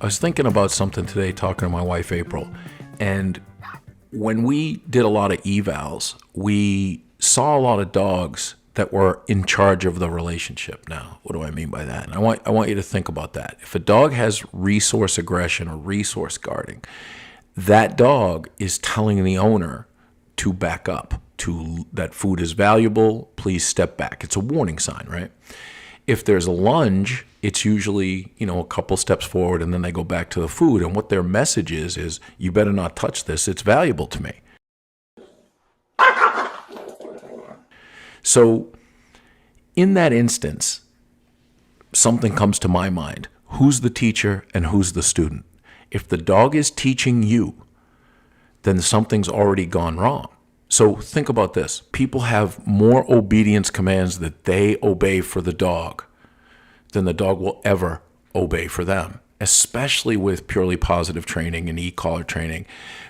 I was thinking about something today talking to my wife, April, and when we did a lot of evals, we saw a lot of dogs that were in charge of the relationship. Now, what do I mean by that? And I want you to think about that. If a dog has resource aggression or resource guarding, that dog is telling the owner to back up, to that food is valuable, please step back. It's a warning sign, right? If there's a lunge, it's usually, a couple steps forward and then they go back to the food. And what their message is you better not touch this. It's valuable to me. So in that instance, something comes to my mind. Who's the teacher and who's the student? If the dog is teaching you, then something's already gone wrong. So think about this. People have more obedience commands that they obey for the dog than the dog will ever obey for them, especially with purely positive training and e-collar training.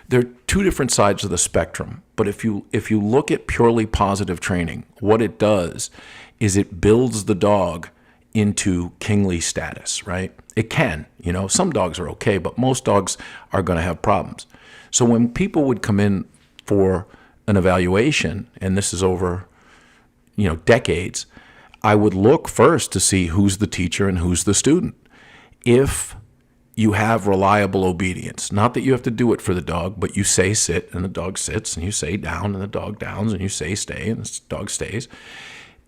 They're two different sides of the spectrum. But if you look at purely positive training, what it does is it builds the dog into kingly status, right? It can, some dogs are okay, but most dogs are going to have problems. So when people would come in for an evaluation, and this is over, decades, I would look first to see who's the teacher and who's the student. If you have reliable obedience, not that you have to do it for the dog, but you say sit and the dog sits, and you say down and the dog downs, and you say stay and the dog stays,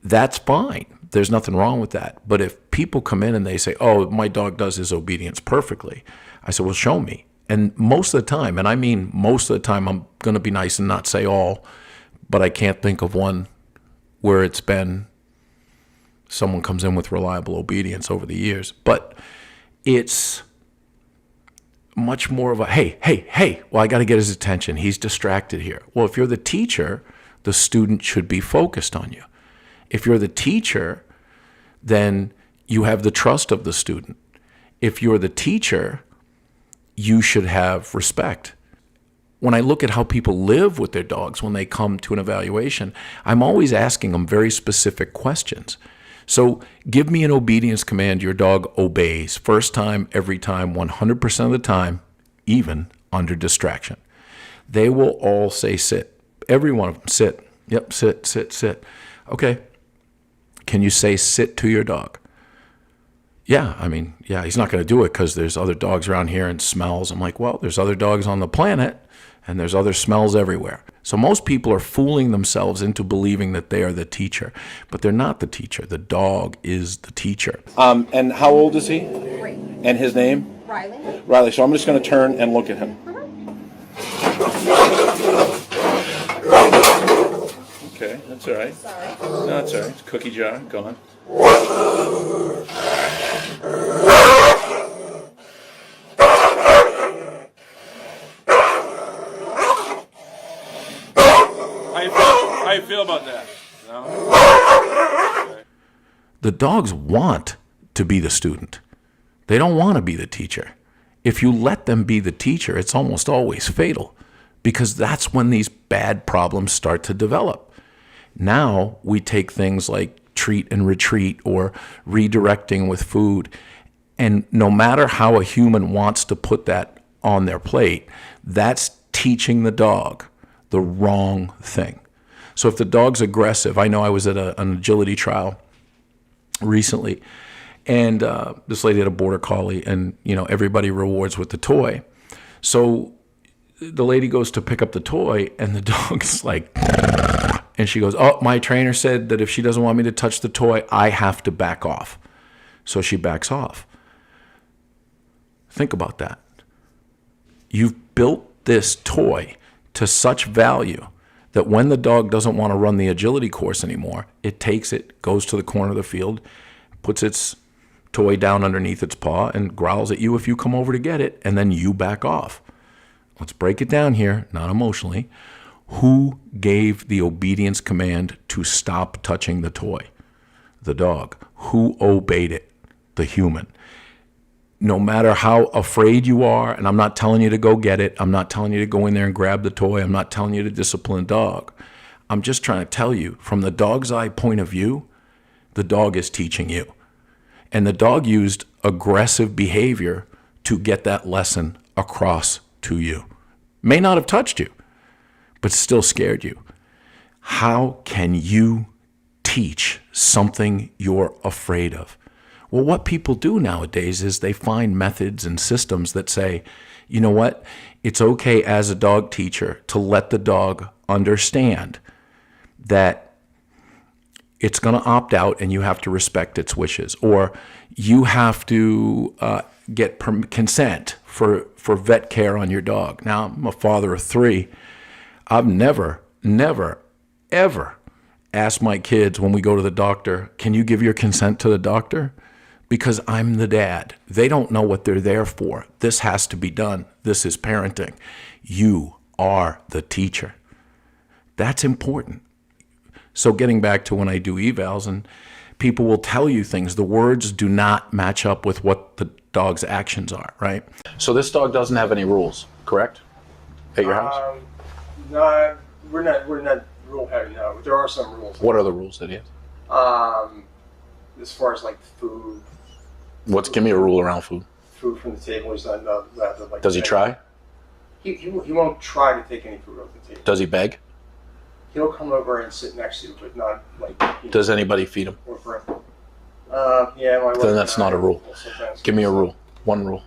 that's fine. There's nothing wrong with that. But if people come in and they say, oh, my dog does his obedience perfectly, I said, well, show me. And most of the time, and I mean most of the time, I'm going to be nice and not say all, but I can't think of one where it's been someone comes in with reliable obedience over the years. But it's much more of a, hey, well, I got to get his attention. He's distracted here. Well, if you're the teacher, the student should be focused on you. If you're the teacher, then you have the trust of the student. If you're the teacher, you should have respect. When I look at how people live with their dogs when they come to an evaluation, I'm always asking them very specific questions. So give me an obedience command your dog obeys first time, every time, 100% of the time, even under distraction. They will all say sit. Every one of them, sit. Yep, sit, sit, sit. Okay. Can you say sit to your dog? Yeah, he's not going to do it because there's other dogs around here and smells. I'm like, well, there's other dogs on the planet and there's other smells everywhere. So most people are fooling themselves into believing that they are the teacher, but they're not the teacher. The dog is the teacher. And how old is he? 3. And his name? Riley. Riley. So I'm just going to turn and look at him. Okay, that's all right. Sorry. No, that's all right. It's cookie jar, gone. How you feel about that? No? Okay. The dogs want to be the student. They don't want to be the teacher. If you let them be the teacher, it's almost always fatal because that's when these bad problems start to develop. Now we take things like treat and retreat or redirecting with food, and no matter how a human wants to put that on their plate, that's teaching the dog the wrong thing. So if the dog's aggressive, I know I was at an agility trial recently, and this lady had a border collie, and everybody rewards with the toy. So the lady goes to pick up the toy, and the dog's like, and she goes, oh, my trainer said that if she doesn't want me to touch the toy, I have to back off. So she backs off. Think about that. You've built this toy to such value that when the dog doesn't want to run the agility course anymore, it takes it, goes to the corner of the field, puts its toy down underneath its paw, and growls at you if you come over to get it, and then you back off. Let's break it down here, not emotionally. Who gave the obedience command to stop touching the toy? The dog. Who obeyed it? The human. No matter how afraid you are, and I'm not telling you to go get it, I'm not telling you to go in there and grab the toy, I'm not telling you to discipline a dog. I'm just trying to tell you, from the dog's eye point of view, the dog is teaching you. And the dog used aggressive behavior to get that lesson across to you. May not have touched you, but still scared you. How can you teach something you're afraid of? Well, what people do nowadays is they find methods and systems that say, you know what, it's okay as a dog teacher to let the dog understand that it's going to opt out and you have to respect its wishes, or you have to get consent for vet care on your dog. Now, I'm a father of 3. I've never, ever asked my kids when we go to the doctor, can you give your consent to the doctor? Because I'm the dad. They don't know what they're there for. This has to be done. This is parenting. You are the teacher. That's important. So getting back to when I do evals, and people will tell you things, the words do not match up with what the dog's actions are, right? So this dog doesn't have any rules, correct? At your house? No, we're not rule heavy, no. There are some rules. What are the rules that he has? As far as like food. Give me a rule around food. Food from the table, he's not allowed to like. Does he try? He won't try to take any food off the table. Does he beg? He'll come over and sit next to you, but not like. Does anybody feed him? Or for him. Yeah, my wife. Then that's not a rule. Give me a rule. One rule.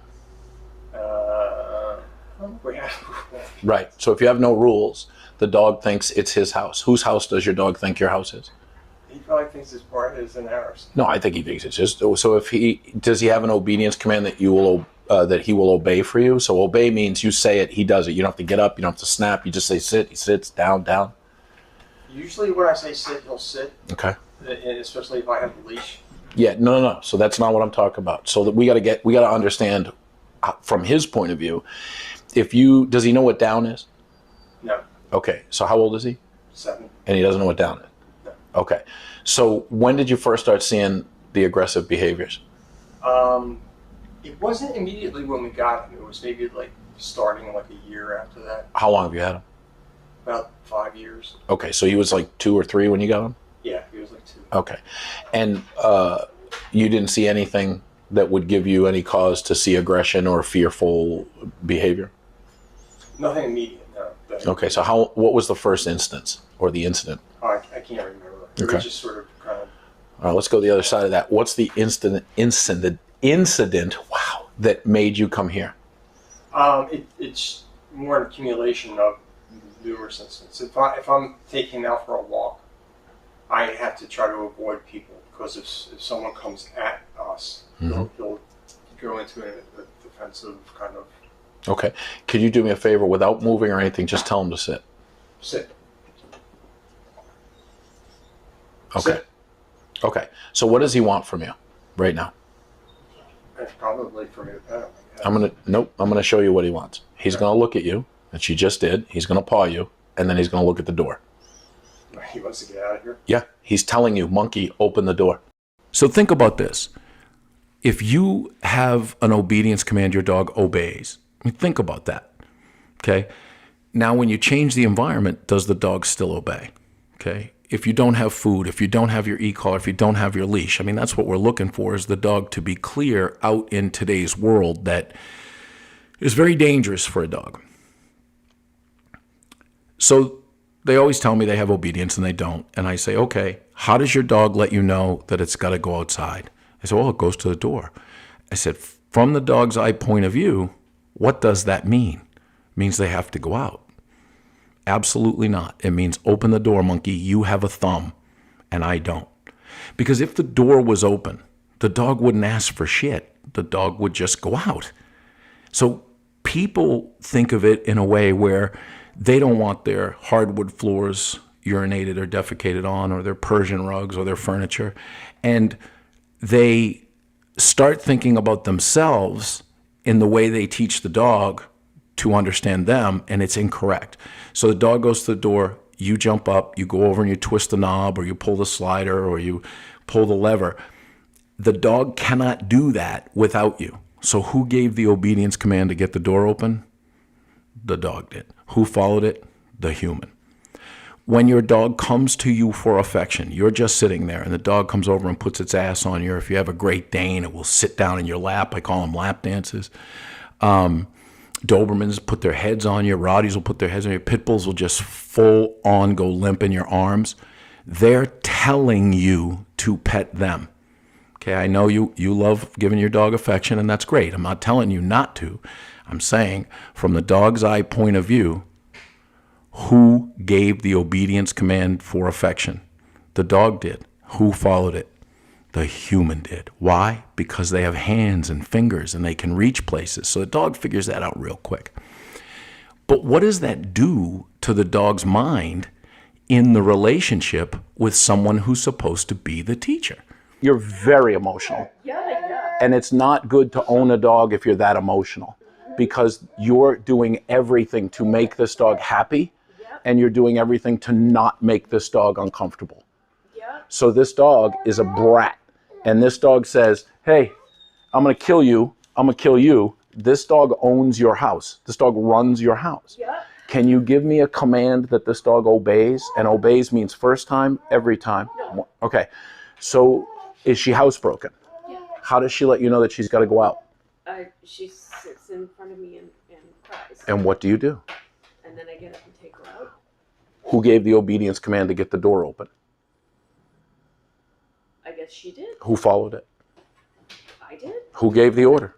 Right. So if you have no rules, the dog thinks it's his house. Whose house does your dog think your house is? He probably thinks his part is in ours. No, I think he thinks it's just. So if does he have an obedience command that he will obey for you? So obey means you say it, he does it. You don't have to get up. You don't have to snap. You just say sit. He sits. Down. Usually when I say sit, he'll sit. Okay. And especially if I have a leash. Yeah. No. So that's not what I'm talking about. So that we got to understand from his point of view. Does he know what down is? No. Okay. So how old is he? 7. And he doesn't know what down is? No. Okay. So when did you first start seeing the aggressive behaviors? It wasn't immediately when we got him. It was maybe like starting like a year after that. How long have you had him? About 5 years. Okay. So he was like 2 or 3 when you got him? Yeah, he was like 2. Okay. And you didn't see anything that would give you any cause to see aggression or fearful behavior? Nothing immediate, no. Okay, so what was the first instance or the incident? I can't remember. It was just sort of kind of... All right, let's go the other side of that. What's the incident, wow, that made you come here? It's more an accumulation of numerous incidents. If I'm taking him out for a walk, I have to try to avoid people, because if someone comes at us, he'll go into a defensive kind of... Okay. Could you do me a favor without moving or anything? Just tell him to sit. Sit. Okay. Sit. Okay. So what does he want from you right now? Probably for me to pet him. I'm gonna show you what he wants. He's gonna look at you, and she just did. He's gonna paw you, and then he's gonna look at the door. He wants to get out of here? Yeah. He's telling you, monkey, open the door. So think about this. If you have an obedience command, your dog obeys. I mean, think about that. Okay. Now, when you change the environment, does the dog still obey? Okay. If you don't have food, if you don't have your e-collar, if you don't have your leash, I mean, that's what we're looking for, is the dog to be clear out in today's world that is very dangerous for a dog. So they always tell me they have obedience and they don't. And I say, okay, how does your dog let you know that it's got to go outside? I said, well, it goes to the door. I said, from the dog's eye point of view, what does that mean? It means they have to go out. Absolutely not. It means open the door, monkey. You have a thumb, and I don't. Because if the door was open, the dog wouldn't ask for shit. The dog would just go out. So people think of it in a way where they don't want their hardwood floors urinated or defecated on, or their Persian rugs or their furniture. And they start thinking about themselves in the way they teach the dog to understand them, and it's incorrect. So the dog goes to the door, you jump up, you go over and you twist the knob, or you pull the slider, or you pull the lever. The dog cannot do that without you. So who gave the obedience command to get the door open? The dog did. Who followed it? The human. When your dog comes to you for affection, you're just sitting there and the dog comes over and puts its ass on you. Or if you have a Great Dane, it will sit down in your lap. I call them lap dances. Dobermans put their heads on you. Rotties will put their heads on you. Pit Bulls will just full on go limp in your arms. They're telling you to pet them. Okay, I know you love giving your dog affection, and that's great. I'm not telling you not to. I'm saying from the dog's eye point of view, who gave the obedience command for affection? The dog did. Who followed it? The human did. Why? Because they have hands and fingers and they can reach places. So the dog figures that out real quick. But what does that do to the dog's mind in the relationship with someone who's supposed to be the teacher? You're very emotional. Yeah. And it's not good to own a dog if you're that emotional, because you're doing everything to make this dog happy, and you're doing everything to not make this dog uncomfortable. So this dog is a brat, and this dog says, hey, I'm going to kill you. I'm going to kill you. This dog owns your house. This dog runs your house. Can you give me a command that this dog obeys? And obeys means first time, every time. Okay. So is she housebroken? How does she let you know that she's got to go out? She sits in front of me and cries. And what do you do? And then I get up and take her out. Who gave the obedience command to get the door open? I guess she did. Who followed it? I did. Who gave the order?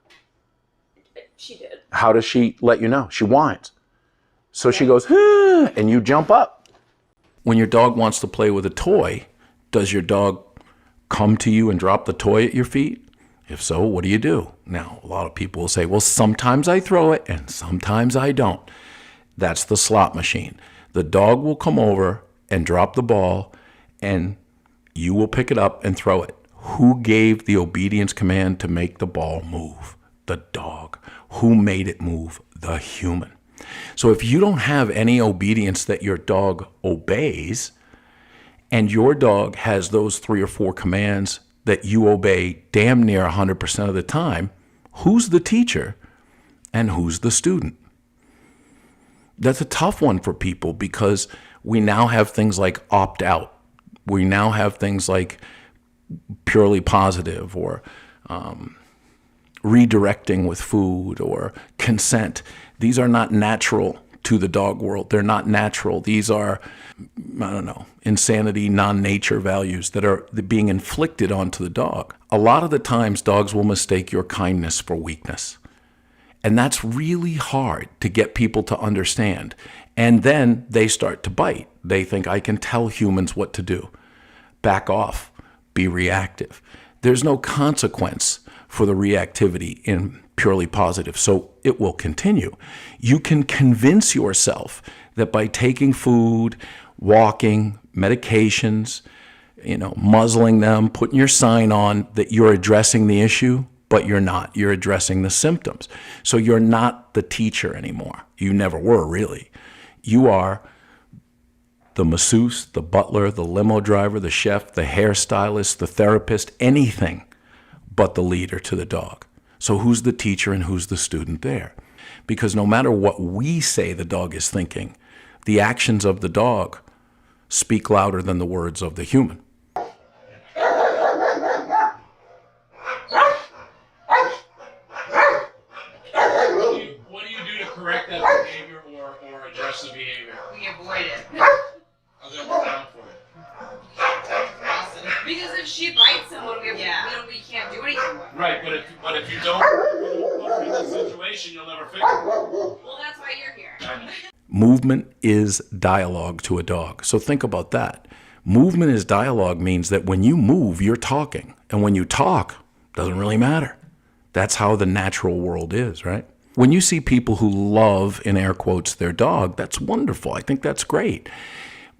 She did. How does she let you know? She whines. So she goes, ah, and you jump up. When your dog wants to play with a toy, does your dog come to you and drop the toy at your feet? If so, what do you do? Now, a lot of people will say, well, sometimes I throw it and sometimes I don't. That's the slot machine. The dog will come over and drop the ball, and you will pick it up and throw it. Who gave the obedience command to make the ball move? The dog. Who made it move? The human. So if you don't have any obedience that your dog obeys, and your dog has those 3 or 4 commands that you obey damn near 100% of the time, who's the teacher and who's the student? That's a tough one for people, because we now have things like opt out. We now have things like purely positive, or redirecting with food, or consent. These are not natural to the dog world. They're not natural. These are, I don't know, insanity, non-nature values that are being inflicted onto the dog. A lot of the times, dogs will mistake your kindness for weakness. And that's really hard to get people to understand. And then they start to bite. They think, I can tell humans what to do. Back off. Be reactive. There's no consequence for the reactivity in purely positive, so it will continue. You can convince yourself that by taking food, walking, medications, muzzling them, putting your sign on, that you're addressing the issue, but you're not. You're addressing the symptoms. So you're not the teacher anymore. You never were, really. You are the masseuse, the butler, the limo driver, the chef, the hairstylist, the therapist, anything but the leader to the dog. So who's the teacher and who's the student there? Because no matter what we say the dog is thinking, the actions of the dog speak louder than the words of the human. What do you do to correct that behavior or address the behavior? We avoid it. I'll go down for it. Awesome. Because if she bites someone, we can't do anything with her. Right, but if you don't put her in this situation, you'll never fix it. Well, that's why you're here. Movement is dialogue to a dog. So think about that. Movement is dialogue means that when you move, you're talking. And when you talk, doesn't really matter. That's how the natural world is, right? When you see people who love, in air quotes, their dog, that's wonderful. I think that's great.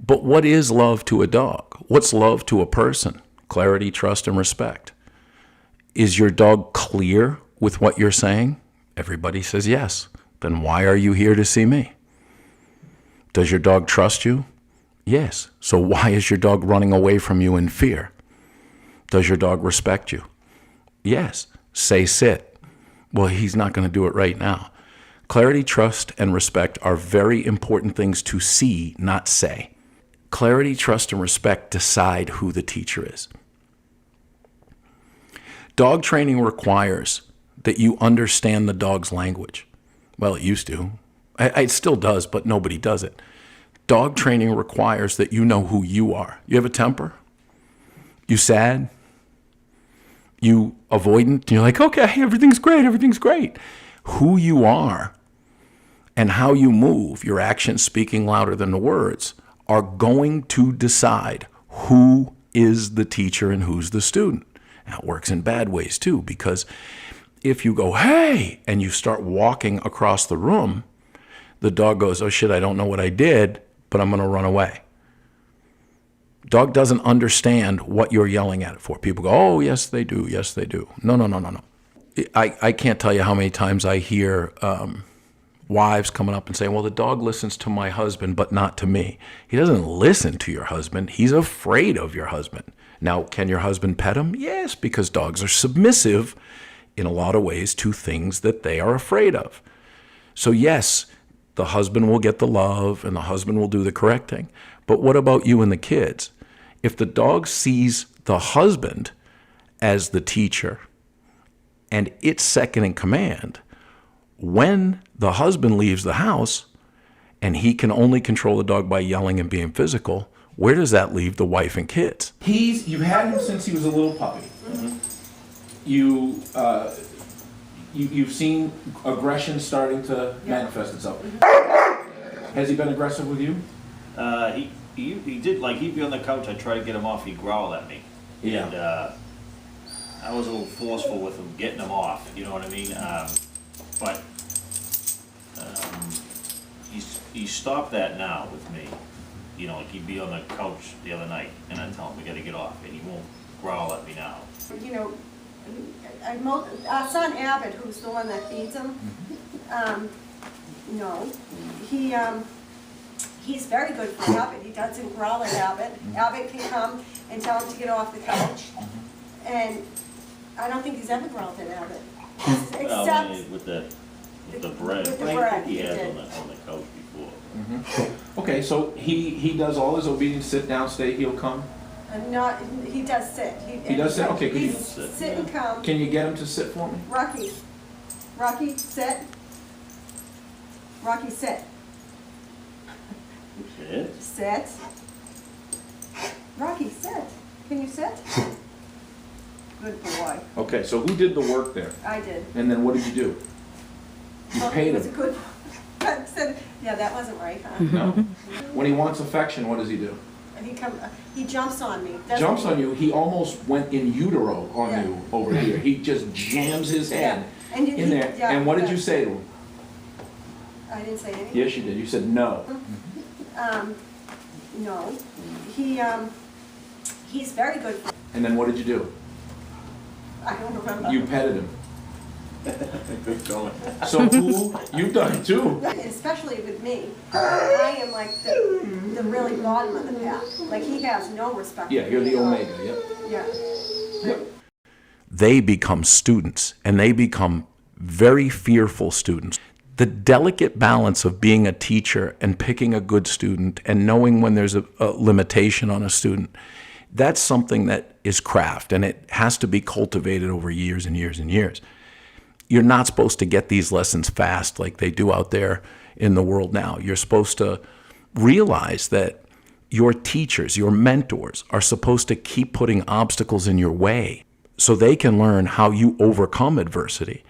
But what is love to a dog? What's love to a person? Clarity, trust, and respect. Is your dog clear with what you're saying? Everybody says yes. Then why are you here to see me? Does your dog trust you? Yes. So why is your dog running away from you in fear? Does your dog respect you? Yes. Say sit. Well, he's not going to do it right now. Clarity, trust, and respect are very important things to see, not say. Clarity, trust, and respect decide who the teacher is. Dog training requires that you understand the dog's language. Well, it used to. It still does, but nobody does it. Dog training requires that you know who you are. You have a temper? You sad? You avoidant? You're like, okay, everything's great, everything's great. Who you are and how you move, your actions speaking louder than the words, are going to decide who is the teacher and who's the student. Now, it works in bad ways too, because if you go, hey, and you start walking across the room, the dog goes, oh shit, I don't know what I did, but I'm going to run away. Dog doesn't understand what you're yelling at it for. People go, oh, yes, they do. Yes, they do. No. I can't tell you how many times I hear wives coming up and saying, well, the dog listens to my husband, but not to me. He doesn't listen to your husband. He's afraid of your husband. Now, can your husband pet him? Yes, because dogs are submissive in a lot of ways to things that they are afraid of. So yes, the husband will get the love and the husband will do the correcting. But what about you and the kids? If the dog sees the husband as the teacher and it's second in command, when the husband leaves the house and he can only control the dog by yelling and being physical, where does that leave the wife and kids? You've had him since he was a little puppy. Mm-hmm. You've seen aggression starting to manifest itself. Has he been aggressive with you? He did, like, he'd be on the couch, I'd try to get him off, he'd growl at me. Yeah. And I was a little forceful with him, getting him off, you know what I mean? But he stopped that now with me. You know, like he'd be on the couch the other night, and I'd tell him, we gotta get off, and he won't growl at me now. You know, our son Abbott, who's the one that feeds him, no, he's very good for Abbott. He doesn't growl at Abbott. Abbott can come and tell him to get off the couch, and I don't think he's ever growled at Abbott, except with the bread. With the bread, He has he did. on the couch before. Mm-hmm. Okay, so he does all his obedience, sit down, stay, he'll come? not. He does sit. He does sit? Okay, can you sit and come. Can you get him to sit for me? Rocky, sit. Rocky, sit. Sit? Sit. Rocky, sit. Can you sit? Good boy. Okay, so who did the work there? I did. And then what did you do? You Well, paid he was a him? good. I said, yeah, that wasn't right, huh? No. When he wants affection, what does he do? And he jumps on me. doesn't Jumps he? on you, he almost went in utero on Yeah. you over here. He just jams his head Yeah. And in there. yeah, And what did yeah. you say to him? I didn't say anything. Yes, you did. You said no. No. He's very good. And then what did you do? I don't remember. You petted him. Good going. So who, you've done it too. Especially with me. I am like the really bottom of the pack. Like he has no respect. Yeah, for you're me the at all. omega, yep. Yeah. Yep. They become students, and they become very fearful students. The delicate balance of being a teacher and picking a good student and knowing when there's a limitation on a student, that's something that is craft, and it has to be cultivated over years and years and years. You're not supposed to get these lessons fast like they do out there in the world now. You're supposed to realize that your teachers, your mentors, are supposed to keep putting obstacles in your way so they can learn how you overcome adversity,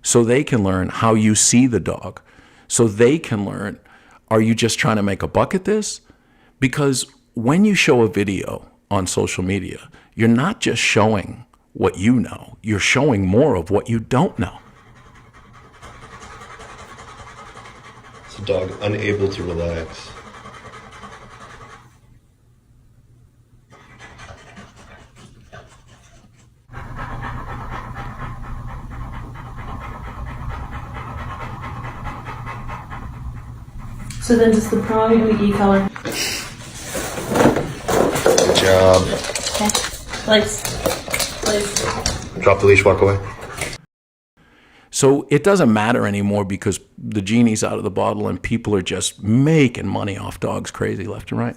so they can learn how you see the dog, so they can learn, are you just trying to make a buck at this? Because when you show a video on social media, you're not just showing what you know, you're showing more of what you don't know. It's a dog unable to relax. So then does the prong and the e-collar. Good job. Okay. Place. Drop the leash, walk away. So it doesn't matter anymore because the genie's out of the bottle and people are just making money off dogs crazy left and right.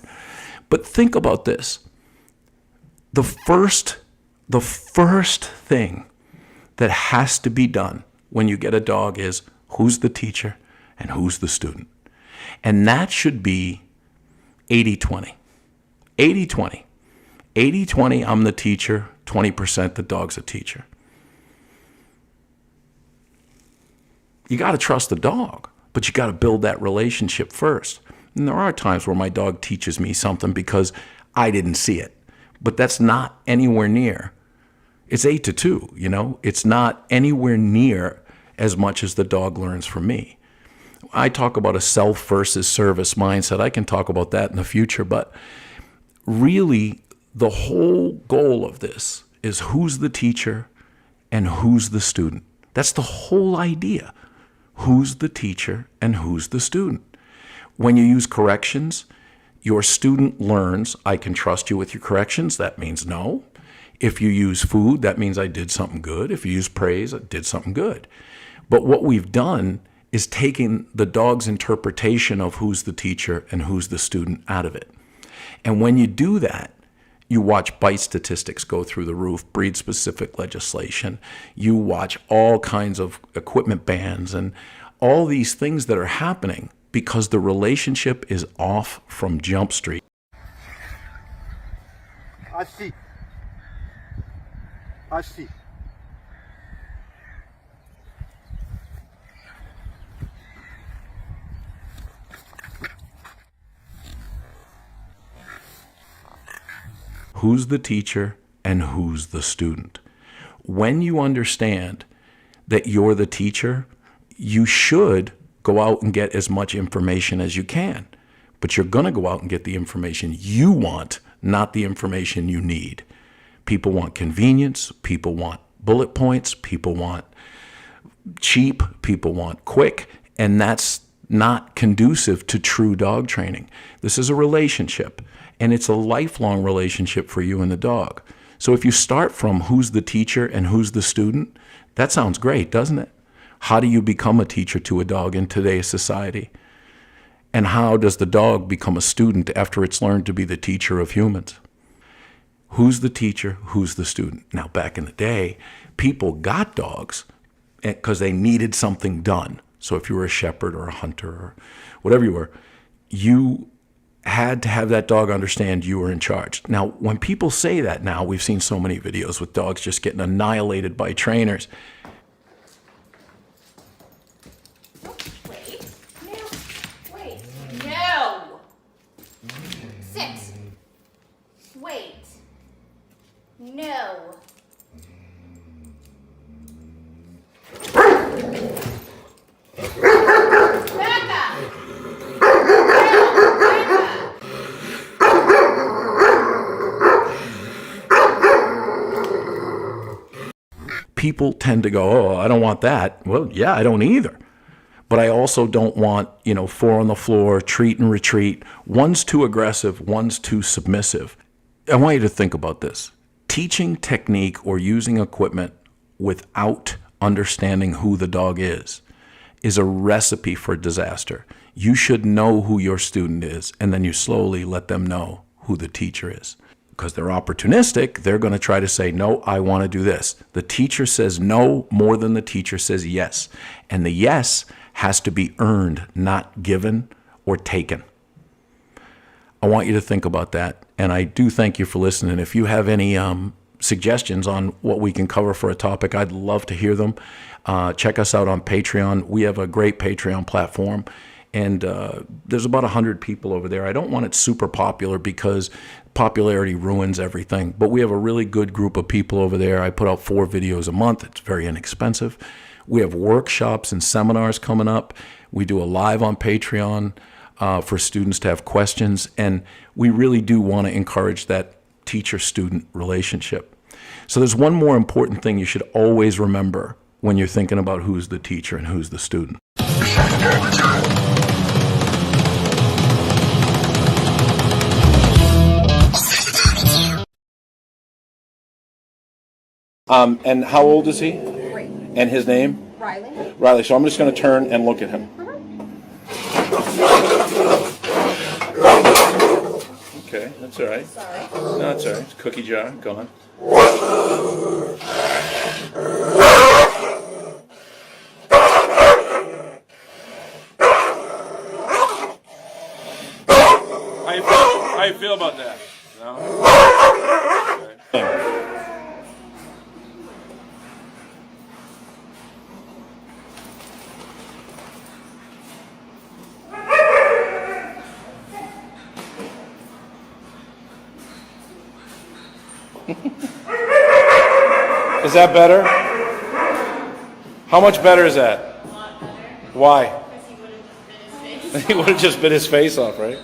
But think about this. The first thing that has to be done when you get a dog is who's the teacher and who's the student. And that should be 80-20. 80-20. 80-20, I'm the teacher, 20% the dog's a teacher. You got to trust the dog, but you got to build that relationship first. And there are times where my dog teaches me something because I didn't see it, but that's not anywhere near. It's 8-2, you know? It's not anywhere near as much as the dog learns from me. I talk about a self versus service mindset. I can talk about that in the future, but really the whole goal of this is who's the teacher and who's the student. That's the whole idea. Who's the teacher and who's the student? When you use corrections, your student learns, I can trust you with your corrections. That means no. If you use food, that means I did something good. If you use praise, I did something good. But what we've done is taken the dog's interpretation of who's the teacher and who's the student out of it. And when you do that, you watch bite statistics go through the roof, breed-specific legislation. You watch all kinds of equipment bans and all these things that are happening because the relationship is off from Jump Street. I see. Who's the teacher and who's the student? When you understand that you're the teacher, you should go out and get as much information as you can. But you're going to go out and get the information you want, not the information you need. People want convenience. People want bullet points. People want cheap. People want quick. And that's not conducive to true dog training. This is a relationship. And it's a lifelong relationship for you and the dog. So if you start from who's the teacher and who's the student, that sounds great, doesn't it? How do you become a teacher to a dog in today's society? And how does the dog become a student after it's learned to be the teacher of humans? Who's the teacher? Who's the student? Now, back in the day, people got dogs because they needed something done. So if you were a shepherd or a hunter or whatever you were, you had to have that dog understand you were in charge. Now, when people say that now, we've seen so many videos with dogs just getting annihilated by trainers. No! Sit. Wait. No. Back up! People tend to go, oh, I don't want that. Well, yeah, I don't either. But I also don't want, 4 on the floor, treat and retreat. One's too aggressive, one's too submissive. I want you to think about this. Teaching technique or using equipment without understanding who the dog is a recipe for disaster. You should know who your student is, and then you slowly let them know who the teacher is. Because they're opportunistic, they're going to try to say, no, I want to do this. The teacher says no more than the teacher says yes. And the yes has to be earned, not given or taken. I want you to think about that. And I do thank you for listening. If you have any suggestions on what we can cover for a topic, I'd love to hear them. Check us out on Patreon. We have a great Patreon platform. And there's about 100 people over there. I don't want it super popular because popularity ruins everything. But we have a really good group of people over there. I put out 4 videos a month. It's very inexpensive. We have workshops and seminars coming up. We do a live on Patreon for students to have questions. And we really do want to encourage that teacher-student relationship. So there's one more important thing you should always remember when you're thinking about who's the teacher and who's the student. And how old is he? 3. And his name? Riley. Riley, so I'm just going to turn and look at him. Okay, that's all right. Sorry. No, that's all right. It's cookie jar, gone. How you feel about that? No? Okay. Is that better? How much better is that? A lot better. Why? Because he would have just bit his face off, right?